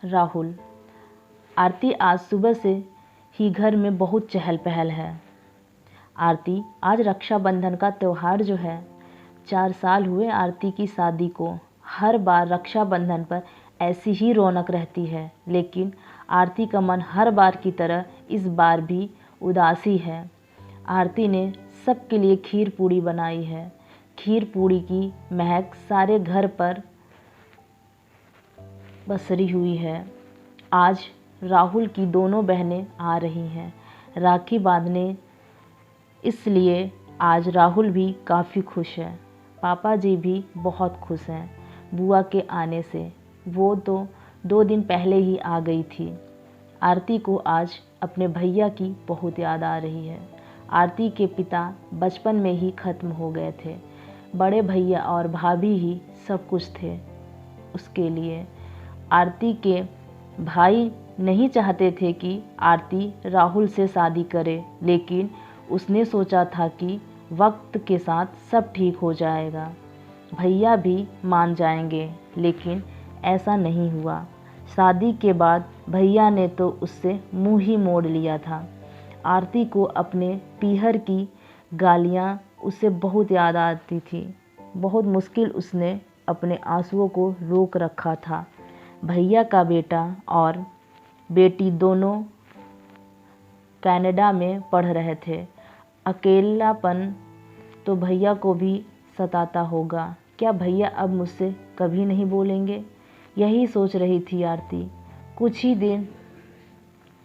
राहुल। आरती, आज सुबह से ही घर में बहुत चहल पहल है। आरती, आज रक्षाबंधन का त्यौहार जो है, 4 साल हुए आरती की शादी को। हर बार रक्षाबंधन पर ऐसी ही रौनक रहती है, लेकिन आरती का मन हर बार की तरह इस बार भी उदासी है। आरती ने सबके लिए खीर पूड़ी बनाई है। खीर पूड़ी की महक सारे घर पर बसरी हुई है। आज राहुल की दोनों बहनें आ रही हैं राखी बांधने, इसलिए आज राहुल भी काफ़ी खुश है। पापा जी भी बहुत खुश हैं बुआ के आने से। वो तो 2 दिन पहले ही आ गई थी। आरती को आज अपने भैया की बहुत याद आ रही है। आरती के पिता बचपन में ही ख़त्म हो गए थे। बड़े भैया और भाभी ही सब कुछ थे उसके लिए। आरती के भाई नहीं चाहते थे कि आरती राहुल से शादी करे, लेकिन उसने सोचा था कि वक्त के साथ सब ठीक हो जाएगा, भैया भी मान जाएंगे, लेकिन ऐसा नहीं हुआ। शादी के बाद भैया ने तो उससे मुंह ही मोड़ लिया था। आरती को अपने पीहर की गालियां उसे बहुत याद आती थी। बहुत मुश्किल उसने अपने आंसुओं को रोक रखा था। भैया का बेटा और बेटी दोनों कनाडा में पढ़ रहे थे। अकेलापन तो भैया को भी सताता होगा। क्या भैया अब मुझसे कभी नहीं बोलेंगे? यही सोच रही थी आरती। कुछ ही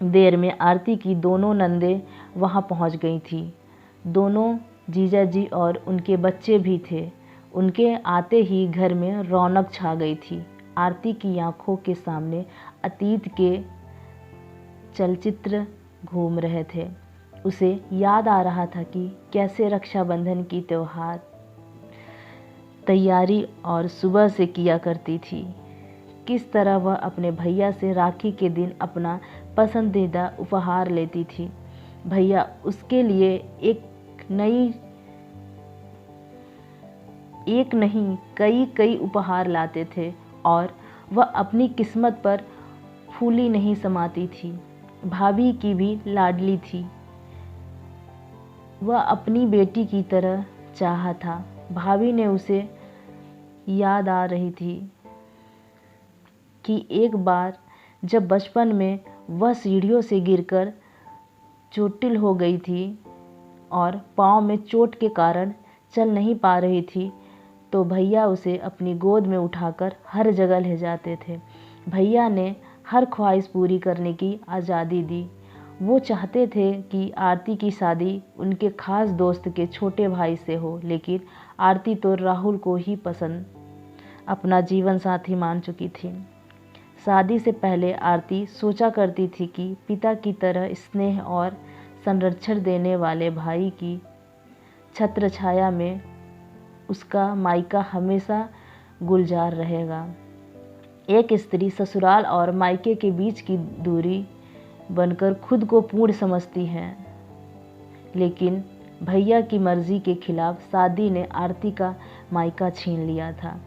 देर में आरती की दोनों नंदें वहां पहुंच गई थी। दोनों जीजा जी और उनके बच्चे भी थे। उनके आते ही घर में रौनक छा गई थी। आरती की आंखों के सामने अतीत के चलचित्र घूम रहे थे। उसे याद आ रहा था कि कैसे रक्षाबंधन की त्यौहार तैयारी और सुबह से किया करती थी। किस तरह वह अपने भैया से राखी के दिन अपना पसंदीदा उपहार लेती थी। भैया उसके लिए एक नहीं कई उपहार लाते थे और वह अपनी किस्मत पर फूली नहीं समाती थी। भाभी की भी लाडली थी। वह अपनी बेटी की तरह चाहा था। भाभी ने उसे याद आ रही थी कि एक बार जब बचपन में वह सीढ़ियों से गिरकर चोटिल हो गई थी और पाँव में चोट के कारण चल नहीं पा रही थी, तो भैया उसे अपनी गोद में उठाकर हर जगह ले जाते थे। भैया ने हर ख्वाहिश पूरी करने की आज़ादी दी। वो चाहते थे कि आरती की शादी उनके खास दोस्त के छोटे भाई से हो, लेकिन आरती तो राहुल को ही पसंद अपना जीवन साथी मान चुकी थी। शादी से पहले आरती सोचा करती थी कि पिता की तरह स्नेह और संरक्षण देने वाले भाई की छत्र छाया में उसका मायका हमेशा गुलजार रहेगा। एक स्त्री ससुराल और मायके के बीच की दूरी बनकर खुद को पूर्ण समझती है, लेकिन भैया की मर्जी के खिलाफ शादी ने आरती का मायका छीन लिया था।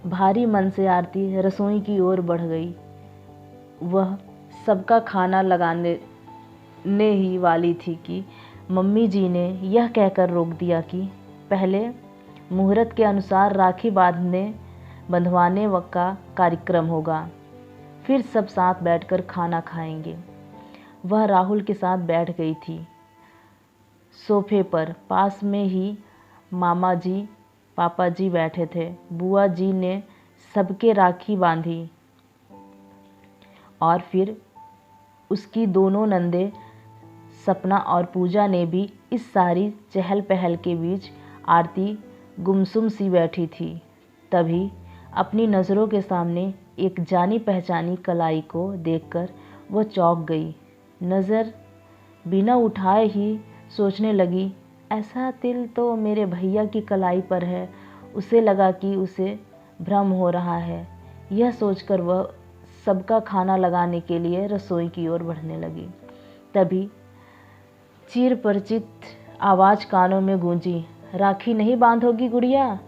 भारी मन से आरती रसोई की ओर बढ़ गई। वह सबका खाना लगाने ही वाली थी कि मम्मी जी ने यह कहकर रोक दिया कि पहले मुहूर्त के अनुसार राखी बंधवाने का कार्यक्रम होगा, फिर सब साथ बैठकर खाना खाएंगे। वह राहुल के साथ बैठ गई थी सोफे पर। पास में ही मामा जी, पापा जी बैठे थे। बुआ जी ने सबके राखी बांधी और फिर उसकी दोनों नंदे सपना और पूजा ने भी। इस सारी चहल पहल के बीच आरती गुमसुम सी बैठी थी। तभी अपनी नज़रों के सामने एक जानी पहचानी कलाई को देखकर वह चौंक गई। नज़र बिना उठाए ही सोचने लगी, ऐसा तिल तो मेरे भैया की कलाई पर है। उसे लगा कि उसे भ्रम हो रहा है। यह सोचकर वह सबका खाना लगाने के लिए रसोई की ओर बढ़ने लगी। तभी चिर परिचित आवाज़ कानों में गूंजी, राखी नहीं बांधोगी गुड़िया?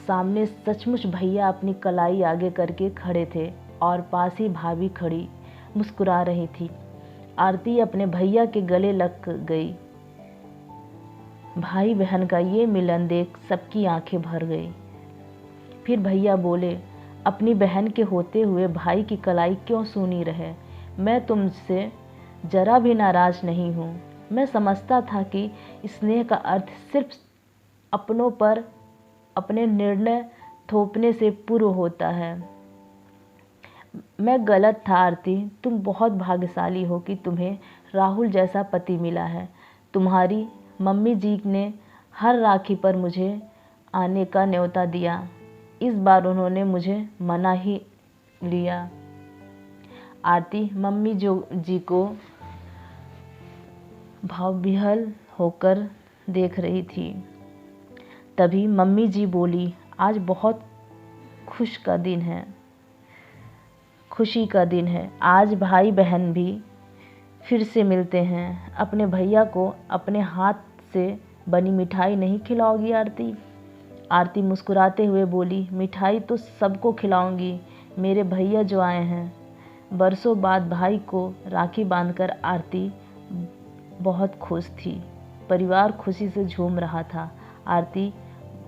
सामने सचमुच भैया अपनी कलाई आगे करके खड़े थे और पास ही भाभी खड़ी मुस्कुरा रही थी। आरती अपने भैया के गले लग गई। भाई बहन का ये मिलन देख सबकी आंखें भर गई। फिर भैया बोले, अपनी बहन के होते हुए भाई की कलाई क्यों सूनी रहे? मैं तुमसे जरा भी नाराज नहीं हूँ। मैं समझता था कि स्नेह का अर्थ सिर्फ अपनों पर अपने निर्णय थोपने से पूर्व होता है। मैं गलत था आरती। तुम बहुत भाग्यशाली हो कि तुम्हें राहुल जैसा पति मिला है। तुम्हारी मम्मी जी ने हर राखी पर मुझे आने का न्योता दिया। इस बार उन्होंने मुझे मना ही लिया। आरती मम्मी जी को भावविह्वल होकर देख रही थी। तभी मम्मी जी बोली, आज बहुत खुशी का दिन है। आज भाई बहन भी फिर से मिलते हैं। अपने भैया को अपने हाथ से बनी मिठाई नहीं खिलाओगी आरती? आरती मुस्कुराते हुए बोली, मिठाई तो सबको खिलाऊंगी, मेरे भैया जो आए हैं। बरसों बाद भाई को राखी बांधकर आरती बहुत खुश थी। परिवार खुशी से झूम रहा था। आरती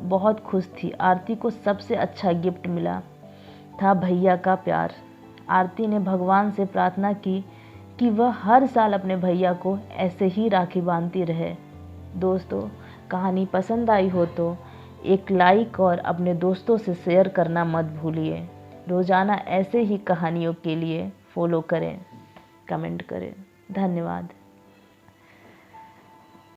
बहुत खुश थी। आरती को सबसे अच्छा गिफ्ट मिला था भैया का प्यार। आरती ने भगवान से प्रार्थना की कि वह हर साल अपने भैया को ऐसे ही राखी बांधती रहे। दोस्तों, कहानी पसंद आई हो तो एक लाइक और अपने दोस्तों से शेयर करना मत भूलिए। रोज़ाना ऐसे ही कहानियों के लिए फॉलो करें, कमेंट करें। धन्यवाद।